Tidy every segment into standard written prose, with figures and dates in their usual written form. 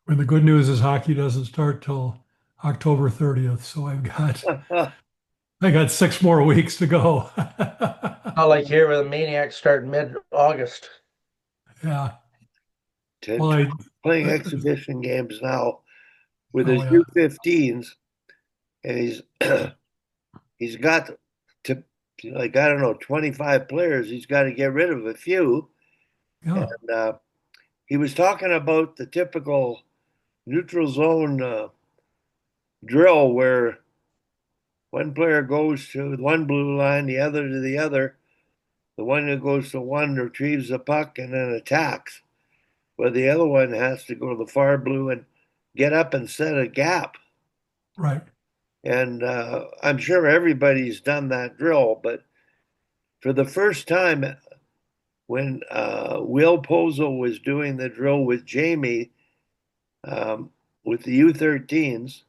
When the good news is hockey doesn't start till October 30th, so I got 6 more weeks to go. Not like here where the Maniacs start mid-August. Yeah. To, Well, to playing exhibition games now with oh his yeah. U15s, and he's got to like I don't know 25 players. He's got to get rid of a few, Yeah. and he was talking about the typical neutral zone drill where one player goes to one blue line, the other to the other. The one who goes to one retrieves the puck and then attacks, where the other one has to go to the far blue and get up and set a gap. Right. And I'm sure everybody's done that drill, but for the first time, when Will Pozo was doing the drill with Jamie um, with the U13s,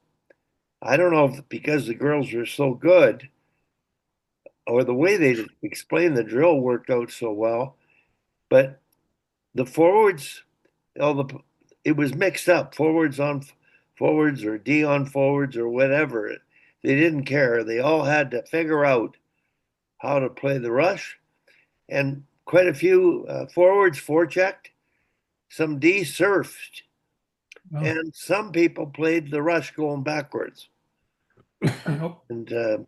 I don't know if because the girls were so good or the way they explained the drill worked out so well, but the forwards, all the it was mixed up forwards on forwards or D on forwards or whatever. They didn't care. They all had to figure out how to play the rush, and quite a few forwards forechecked, some D surfed, Yeah. and some people played the rush going backwards. Yep. And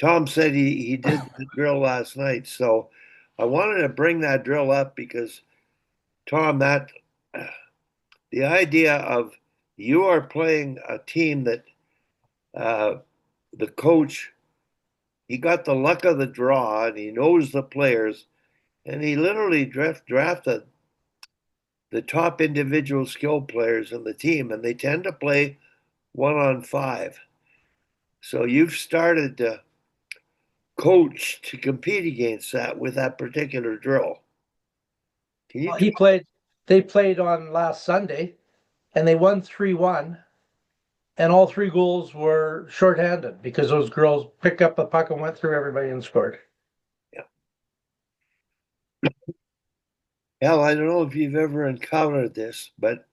Tom said he did the drill last night, so I wanted to bring that drill up because Tom, that the idea of you are playing a team that uh, the coach he got the luck of the draw and he knows the players and he literally drafted the top individual skill players in the team and they tend to play 1-on-5. So you've started to coach to compete against that with that particular drill. Can you Uh, do y- They played on last Sunday and they won 3-1. And all three goals were shorthanded because those girls picked up the puck and went through everybody and scored. Yeah. Hell, I don't know if you've ever encountered this, but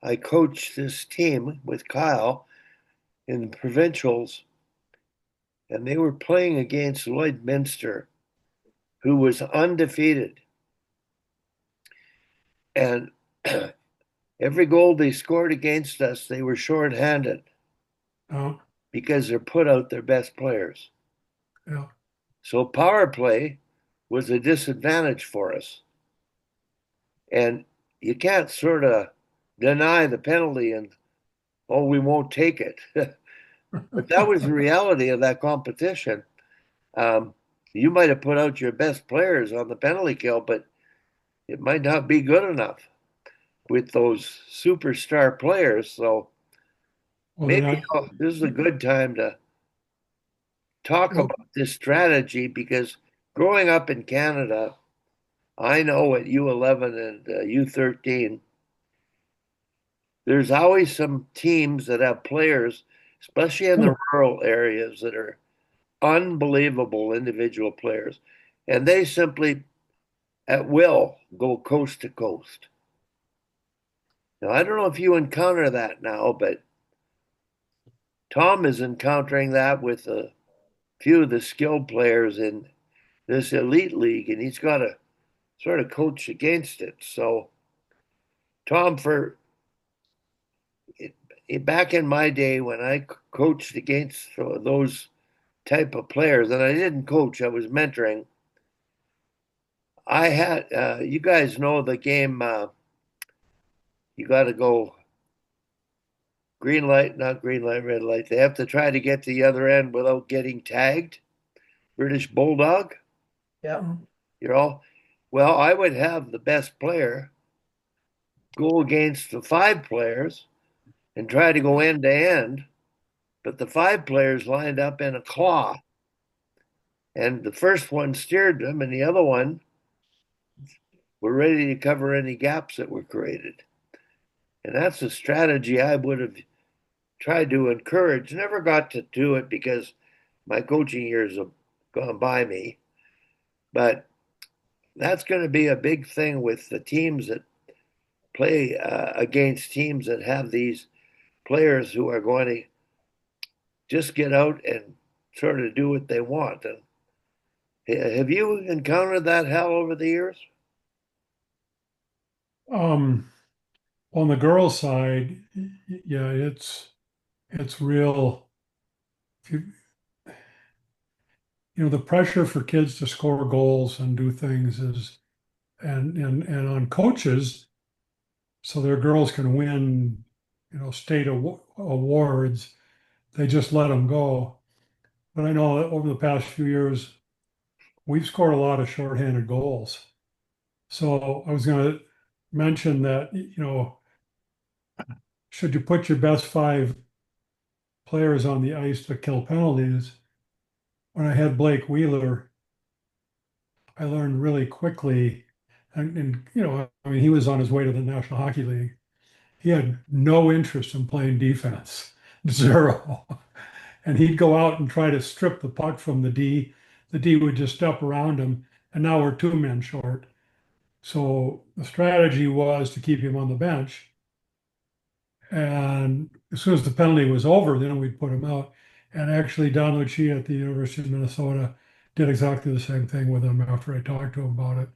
I coached this team with Kyle in the provincials, and they were playing against Lloydminster, who was undefeated. And every goal they scored against us, they were shorthanded Yeah. because they put out their best players. Yeah. So power play was a disadvantage for us. And you can't sort of deny the penalty and, oh, we won't take it. But that was the reality of that competition. Um, you might have put out your best players on the penalty kill, but it might not be good enough with those superstar players. So Well, then maybe this is a good time to talk well, about this strategy because growing up in Canada, I know at U11 and U13, there's always some teams that have players, especially in the rural areas, that are unbelievable individual players. And they simply, at will, go coast to coast. Now, I don't know if you encounter that now, but Tom is encountering that with a few of the skilled players in this elite league, and he's got to sort of coach against it. So, Tom, for back in my day when I coached against those type of players, and I didn't coach, I was mentoring. I had, you guys know the game, you got to go green light, not green light, red light. They have to try to get to the other end without getting tagged. British Bulldog. Yeah. You're all, well, I would have the best player go against the five players and try to go end to end, but the five players lined up in a claw, and the first one steered them, and the other one were ready to cover any gaps that were created. And that's a strategy I would have tried to encourage. Never got to do it because my coaching years have gone by me, but that's going to be a big thing with the teams that play against teams that have these players who are going to just get out and sort of do what they want. And have you encountered that hell over the years? Um, on the girls' side, yeah, it's real. If the pressure for kids to score goals and do things is, and on coaches, so their girls can win, state awards. They just let them go. But I know that over the past few years, we've scored a lot of shorthanded goals. So I was going to mention that, should you put your best five players on the ice to kill penalties? When I had Blake Wheeler, I learned really quickly, and I mean, he was on his way to the National Hockey League. He had no interest in playing defense, zero. And he'd go out and try to strip the puck from the D. The D would just step around him, and now we're two men short. So the strategy was to keep him on the bench. And as soon as the penalty was over, then we'd put him out. And actually, Don Lucia at the University of Minnesota did exactly the same thing with him after I talked to him about it.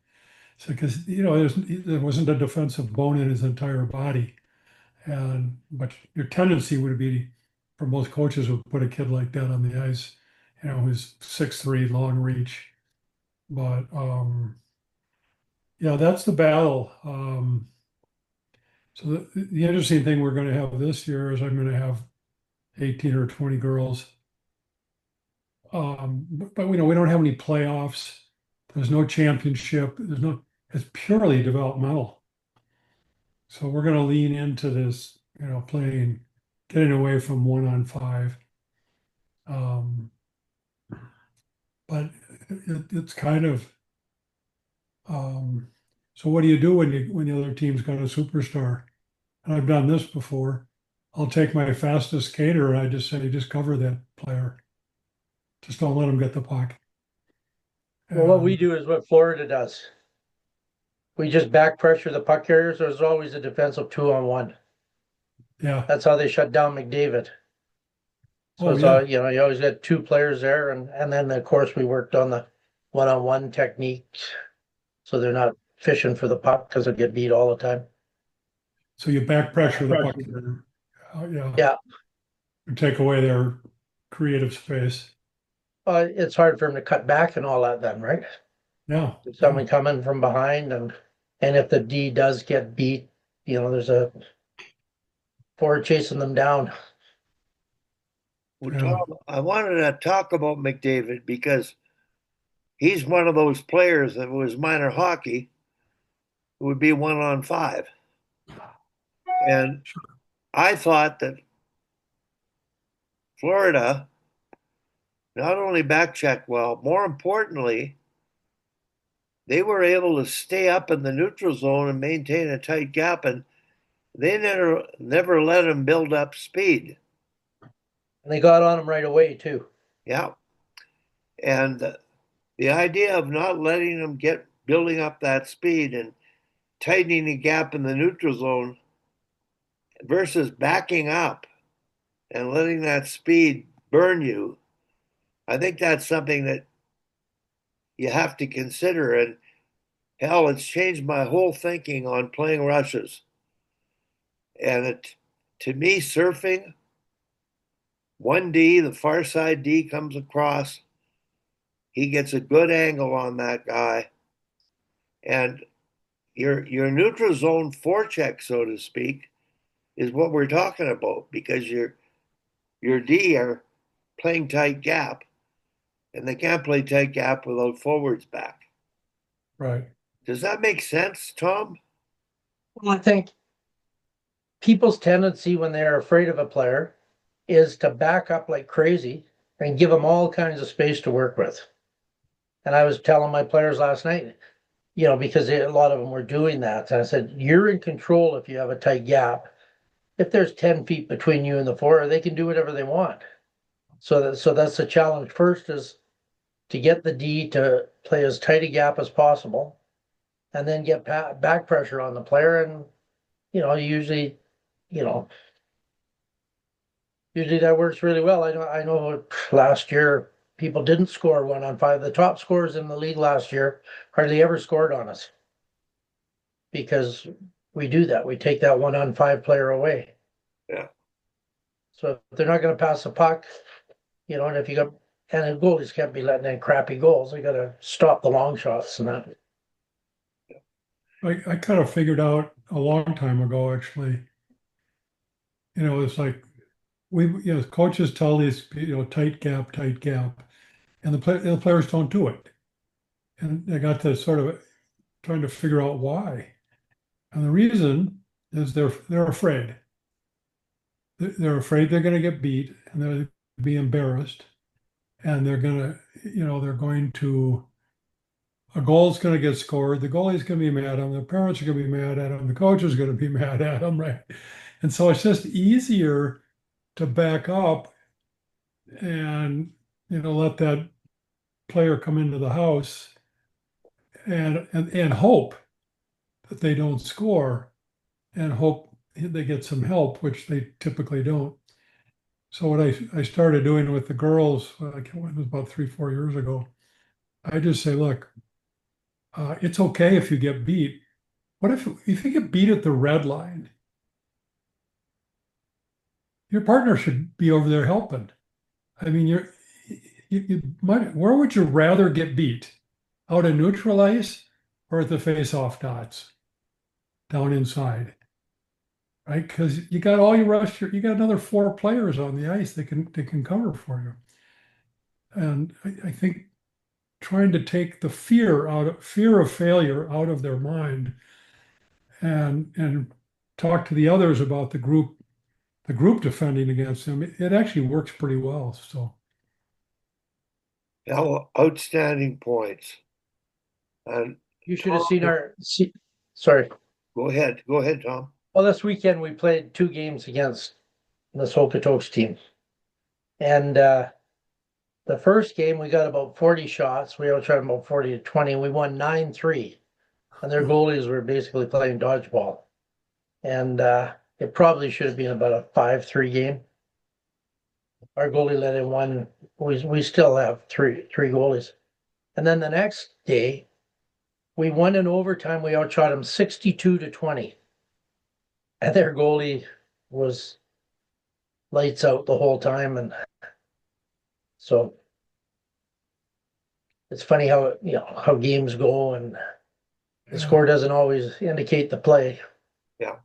So, because, there wasn't a defensive bone in his entire body. But your tendency would be, for most coaches, would put a kid like that on the ice, who's 6'3", long reach. But yeah, that's the battle. So the interesting thing we're going to have this year is I'm going to have 18 or 20 girls. But we don't have any playoffs. There's no championship. It's purely developmental. So we're going to lean into this, getting away from 1-on-5. Um, but it's kind of, so what do you do when the other team's got a superstar? And I've done this before. I'll take my fastest skater and I just say, just cover that player. Just don't let him get the puck. Well, what we do is what Florida does. We just back pressure the puck carriers. There's always a defensive 2-on-1. Yeah. That's how they shut down McDavid. So it's yeah. you always got two players there, and then of course we worked on the 1-on-1 technique, so they're not fishing for the puck because they get beat all the time. So you back pressure the puck. Yeah. Yeah. You take away their creative space. It's hard for them to cut back and all that then, right? Yeah. Someone coming from behind, and if the D does get beat, there's a forward chasing them down. Well, Tom, I wanted to talk about McDavid because he's one of those players that was minor hockey who would be 1-on-5. And I thought that Florida not only back checked well, more importantly, they were able to stay up in the neutral zone and maintain a tight gap, and they never let him build up speed. And they got on him right away too. Yeah. And the idea of not letting them get building up that speed and tightening the gap in the neutral zone versus backing up and letting that speed burn you, I think that's something that you have to consider. And hell, it's changed my whole thinking on playing rushes. And to me, surfing, 1D, the far side D comes across. He gets a good angle on that guy. And your neutral zone forecheck, so to speak, is what we're talking about, because your D are playing tight gap, and they can't play tight gap without forwards back. Right. Does that make sense, Tom? Well, I think people's tendency when they're afraid of a player is to back up like crazy and give them all kinds of space to work with. And I was telling my players last night, because a lot of them were doing that. And I said, you're in control if you have a tight gap. If there's 10 feet between you and the forward, they can do whatever they want. So that's the challenge. First is to get the D to play as tight a gap as possible, and then get back pressure on the player. And usually, you know, usually that works really well. I know last year people didn't score 1-on-5. The top scorers in the league last year hardly ever scored on us because we do that. We take that 1-on-5 player away. Yeah. So if they're not going to pass the puck, and if you got and the goalies can't be letting in crappy goals. They got to stop the long shots and that. I kind of figured out a long time ago, actually. It's like coaches tell these, tight gap, and the players don't do it. And I got to sort of trying to figure out why. And the reason is they're afraid. They're afraid they're going to get beat and they'll be embarrassed. And they're going to, a goal's going to get scored. The goalie's going to be mad at them. The parents are going to be mad at them. The coach is going to be mad at them, right? And so it's just easier to back up and, let that player come into the house and hope that they don't score and hope they get some help, which they typically don't. So what I started doing with the girls, it was about 3, 4 years ago, I just say, look, it's okay if you get beat. What if you get beat at the red line? Your partner should be over there helping. I mean, you might. Where would you rather get beat? Out of neutral ice or at the face-off dots down inside? Right? Because you got all your rush. You got another 4 players on the ice that can cover for you. And I think trying to take the fear of failure out of their mind and talk to the others about the group defending against them, it actually works pretty well. So Outstanding points. And You should have seen sorry. go ahead, Tom. Well, this weekend we played 2 games against this Okotoks team. And the first game we got about 40 shots. We outshot them about 40-20. We won 9-3. And their goalies were basically playing dodgeball. And it probably should have been about a 5-3 game. Our goalie let in one. We still have three goalies. And then the next day, we won in overtime. We outshot them 62-20. And their goalie was lights out the whole time. And so it's funny how games go and the score doesn't always indicate the play. Yeah.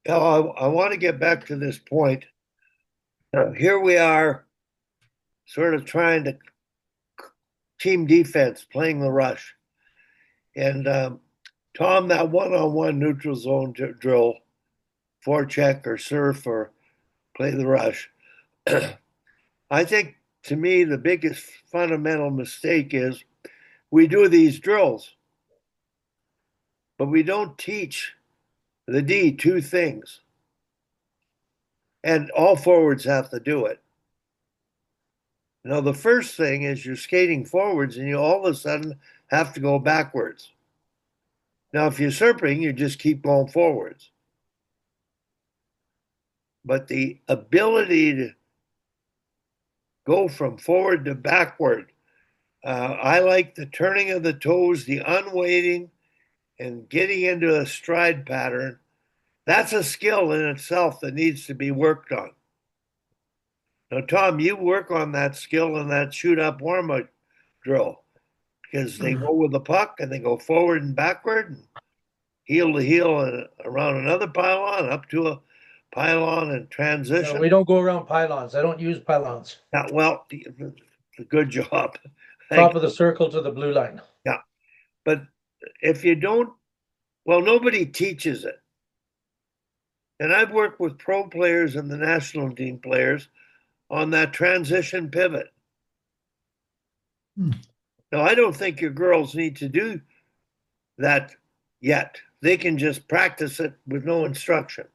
Now, I want to get back to this point. Here we are, sort of trying to team defense, playing the rush. And Tom, that one-on-one neutral zone drill, forecheck or surf or play the rush. I think, to me, the biggest fundamental mistake is we do these drills, but we don't teach the D 2 things. And all forwards have to do it. The first thing is you're skating forwards and you all of a sudden have to go backwards. Now, if you're surfing, you just keep going forwards. But the ability to go from forward to backward, I like the turning of the toes, the unweighting, and getting into a stride pattern. That's a skill in itself that needs to be worked on. Now, Tom, you work on that skill in that shoot-up warm-up drill because they go with the puck and they go forward and backward, and heel to heel and around another pylon, up to a pylon and transition. No, we don't go around pylons. I don't use pylons. Well, good job. Top of the circle to the blue line. Yeah. But if you don't, well, nobody teaches it. And I've worked with pro players and the national team players on that transition pivot. Now, I don't think your girls need to do that yet. They can just practice it with no instruction.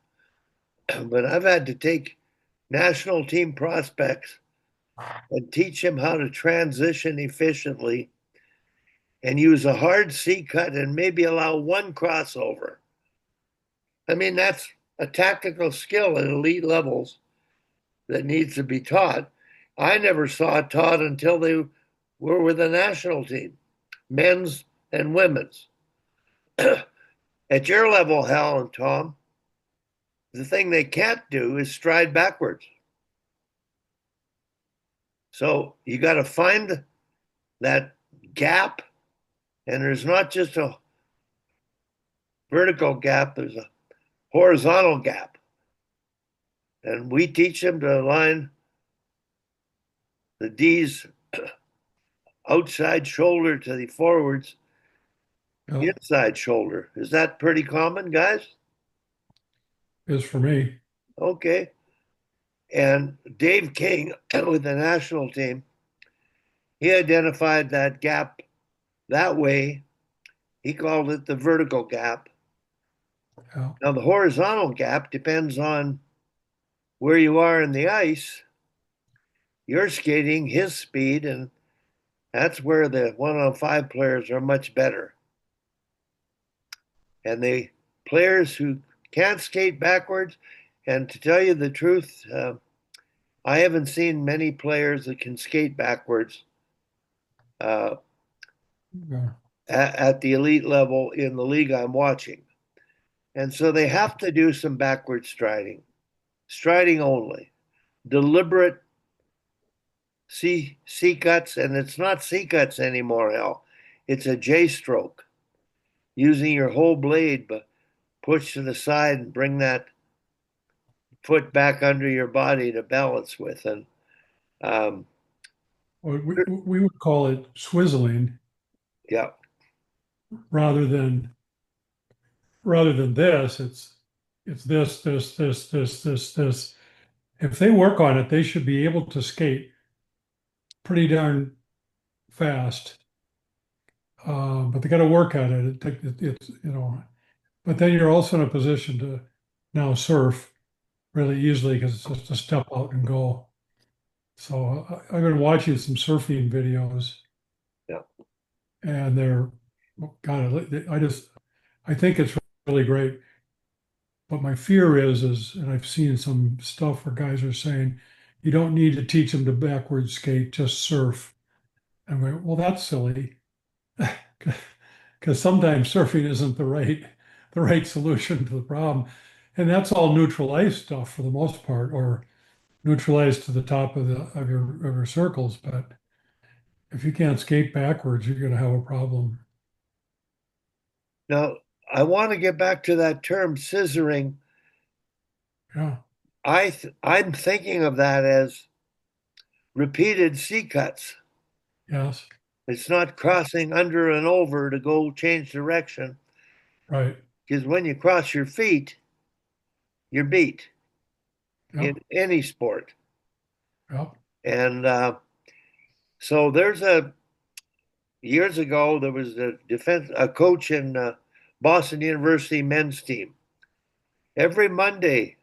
But I've had to take national team prospects and teach them how to transition efficiently and use a hard C cut and maybe allow one crossover I mean, that's a tactical skill at elite levels that needs to be taught. I never saw it taught until they were with the national team, men's and women's. At your level, Hal and Tom, the thing they can't do is stride backwards. So you got to find that gap, and there's not just a vertical gap, there's a horizontal gap. And we teach them to align the D's outside shoulder to the forwards Yeah, inside shoulder. Is that pretty common, guys? is for me. Okay. And Dave King with the national team, he identified that gap that way. He called it the vertical gap. Yeah, Now, the horizontal gap depends on where you are in the ice. You're skating his speed, and that's where the 1-on-5 players are much better. And the players who can't skate backwards, and to tell you the truth, I haven't seen many players that can skate backwards uh, yeah, at the elite level in the league I'm watching. And so they have to do some backward striding, striding only, deliberate C cuts, and it's not C cuts anymore, Al. It's a J stroke, using your whole blade, but push to the side and bring that foot back under your body to balance with. And um, Well, we would call it swizzling yeah, rather than this. It's this. If they work on it, they should be able to skate pretty darn fast. But they got to work at it. It's but then you're also in a position to now surf really easily because it's just a step out and go. So I've been watching some surfing videos, yeah. and they're God. I think it's really great. But my fear is, and I've seen some stuff where guys are saying, you don't need to teach them to backward skate, just surf. I'm going, well, that's silly, because sometimes surfing isn't the right solution to the problem, and that's all neutral ice stuff for the most part, or neutralized to the top of your circles. But if you can't skate backwards, you're going to have a problem. Now, I want to get back to that term scissoring. Yeah. I'm thinking of that as repeated C cuts. Yes. It's not crossing under and over to go change direction, Right. because when you cross your feet, you're beat in Yep. any sport. Yep. And so years ago there was a coach in Boston University men's team. Every Monday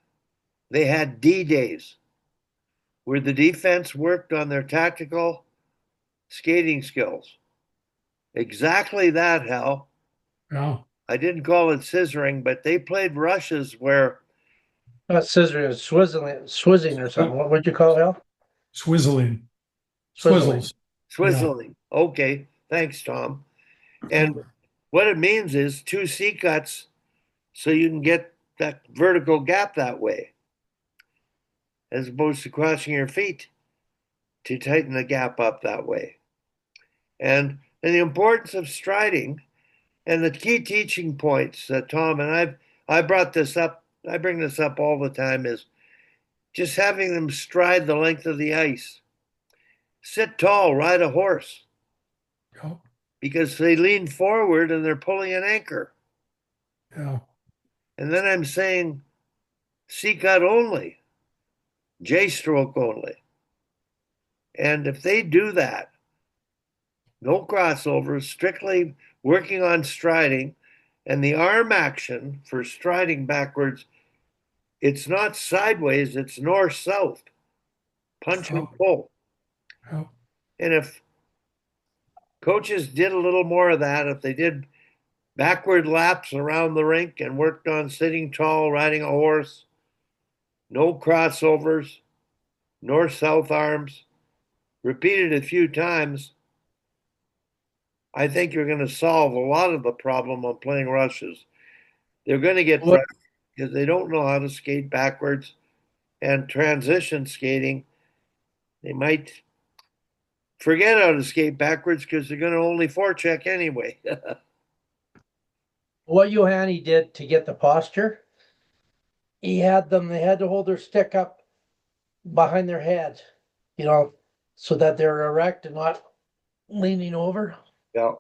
they had D days where the defense worked on their tactical skating skills. Exactly that, Hal. Yeah. I didn't call it scissoring, but they played rushes where Not scissoring, it's swizzing or something. What would you call it, Al? Swizzling. Swizzling. Swizzles. Yeah. swizzling. Okay, thanks, Tom. And what it means is two C cuts so you can get that vertical gap that way, as opposed to crossing your feet to tighten the gap up that way. And the importance of striding and the key teaching points that Tom and I brought this up, I bring this up all the time, is just having them stride the length of the ice. Sit tall, ride a horse, Yeah. because they lean forward and they're pulling an anchor. Yeah. And then I'm saying C cut only, J stroke only. And if they do that, no crossovers, strictly working on striding, and the arm action for striding backwards, it's not sideways, it's north south, punch and pull. Yeah. And if coaches did a little more of that, if they did backward laps around the rink and worked on sitting tall, riding a horse, no crossovers, north-south arms, repeated a few times, I think you're going to solve a lot of the problem on playing rushes. They're going to get What frustrated because they don't know how to skate backwards and transition skating. They might forget how to skate backwards because they're going to only forecheck anyway. what Johanny did to get the posture, they had to hold their stick up behind their head, you know, so that they're erect and not leaning over, Yeah,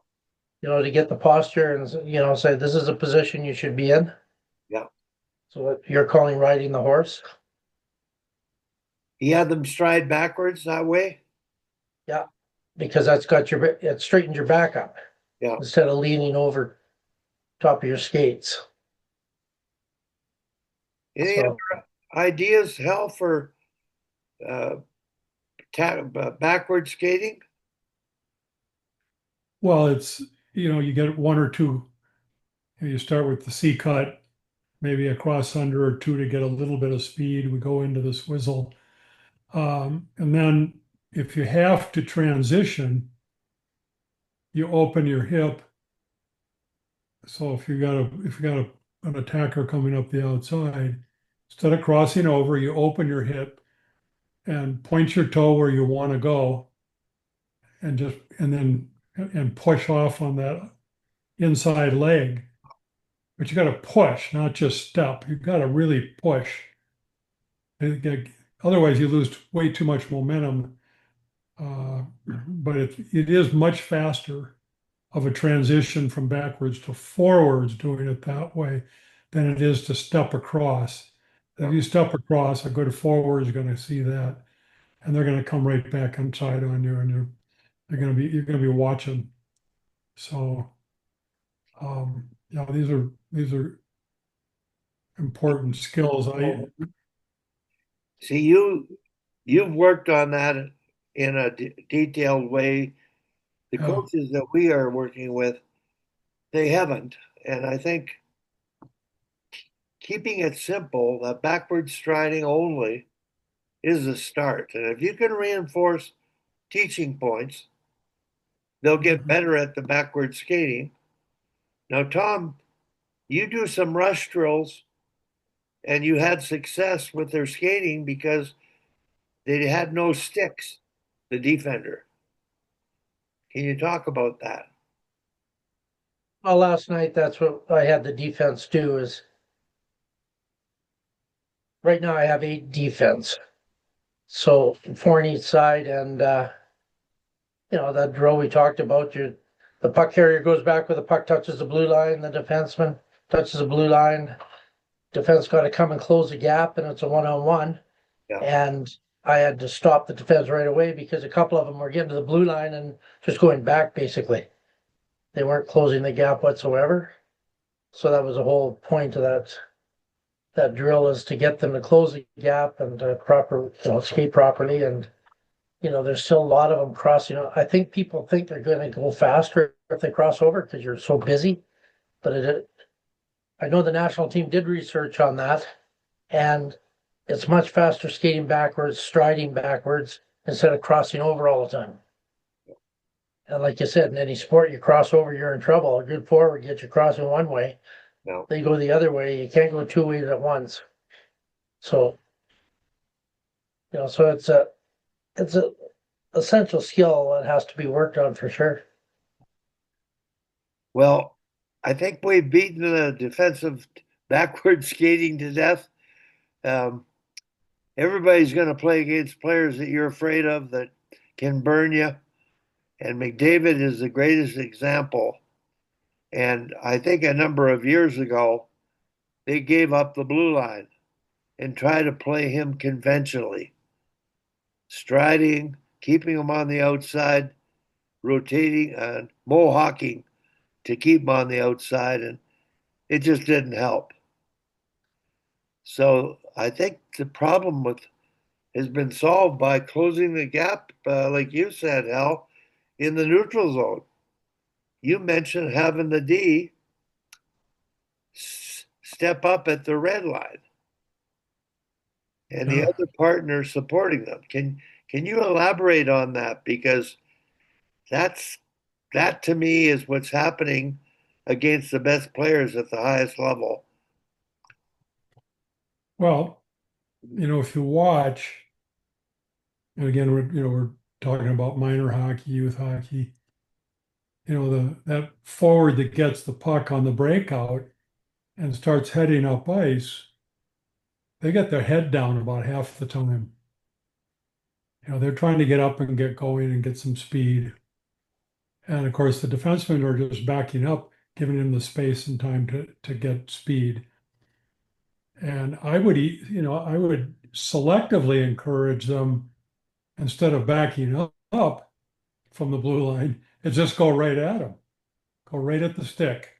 to get the posture and, say this is a position you should be in. yeah. So what you're calling riding the horse. He had them stride backwards that way. Yeah, because it straightens your back up Yeah. instead of leaning over top of your skates. Any So other ideas, Hal, for uh, backward skating? Well, it's, you get one or two, you start with the C cut, maybe a cross under or two to get a little bit of speed. We go into the swizzle. And then if you have to transition, you open your hip. So if you got an attacker coming up the outside, instead of crossing over, you open your hip and point your toe where you want to go, and push off on that inside leg. But you got to push, not just step. You got to really push. Otherwise, you lose way too much momentum. But it is much faster of a transition from backwards to forwards doing it that way than it is to step across. If you step across, a good forward is going to see that, and they're going to come right back inside on you, and you're going to be watching. So, these are important skills. See, you've worked on that in a detailed way. The uh, coaches that we are working with, they haven't, and I think keeping it simple, that backward striding only, is a start. And if you can reinforce teaching points, they'll get better at the backward skating. Now, Tom, you do some rush drills and you had success with their skating because they had no sticks, the defender. Can you talk about that? well, last night that's what I had the defense do is right now I have 8 defense. So 4 on each side and that drill we talked about, the puck carrier goes back where the puck touches the blue line, the defenseman touches the blue line. Defense got to come and close the gap, and it's a 1-on-1. Yeah. And I had to stop the defense right away because a couple of them were getting to the blue line and just going back basically. They weren't closing the gap whatsoever. So that was the whole point of that drill, is to get them to close the gap and skate properly. And there's still a lot of them crossing. I think people think they're going to go faster if they cross over because you're so busy. But I know the national team did research on that, and it's much faster skating backwards, striding backwards, instead of crossing over all the time. And like you said, in any sport, you cross over, you're in trouble. A good forward gets you crossing one way. No. They go the other way. You can't go 2 ways at once. So, so it's a essential skill that has to be worked on for sure. Well, I think we've beaten the defensive backward skating to death. Everybody's going to play against players that you're afraid of that can burn you. And McDavid is the greatest example. And I think a number of years ago, they gave up the blue line and tried to play him conventionally, striding, keeping him on the outside, rotating and mohawking to keep him on the outside. And it just didn't help. So I think the problem has been solved by closing the gap, like you said, Hal, in the neutral zone. You mentioned having the D step up at the red line, and the Yeah. other partner supporting them. Can you elaborate on that? Because that's that to me is what's happening against the best players at the highest level. Well, if you watch, and again, we're talking about minor hockey, youth hockey. That forward that gets the puck on the breakout and starts heading up ice, they get their head down about half the time. They're trying to get up and get going and get some speed. And of course, the defensemen are just backing up, giving them the space and time to get speed. And I would selectively encourage them instead of backing up from the blue line, and just go right at them, go right at the stick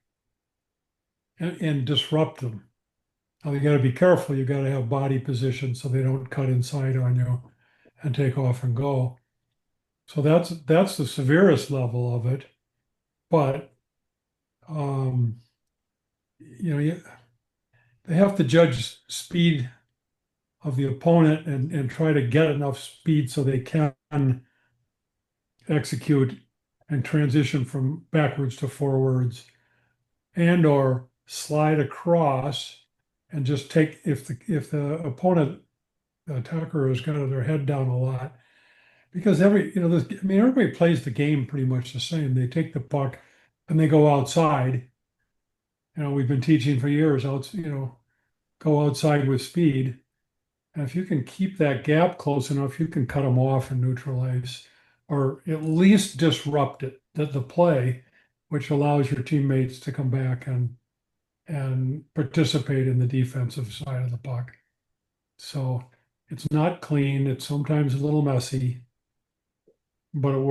and disrupt them. Now you got to be careful. You got to have body position so they don't cut inside on you and take off and go. So that's the severest level of it. But um, they have to judge speed of the opponent and try to get enough speed so they can execute and transition from backwards to forwards and or slide across and just take if the opponent, the attacker, has got their head down a lot, because everybody plays the game pretty much the same. They take the puck and they go outside. We've been teaching for years go outside with speed. And if you can keep that gap close enough, you can cut them off and neutralize, or at least disrupt the play, which allows your teammates to come back and participate in the defensive side of the puck. So it's not clean. It's sometimes a little messy, but it works.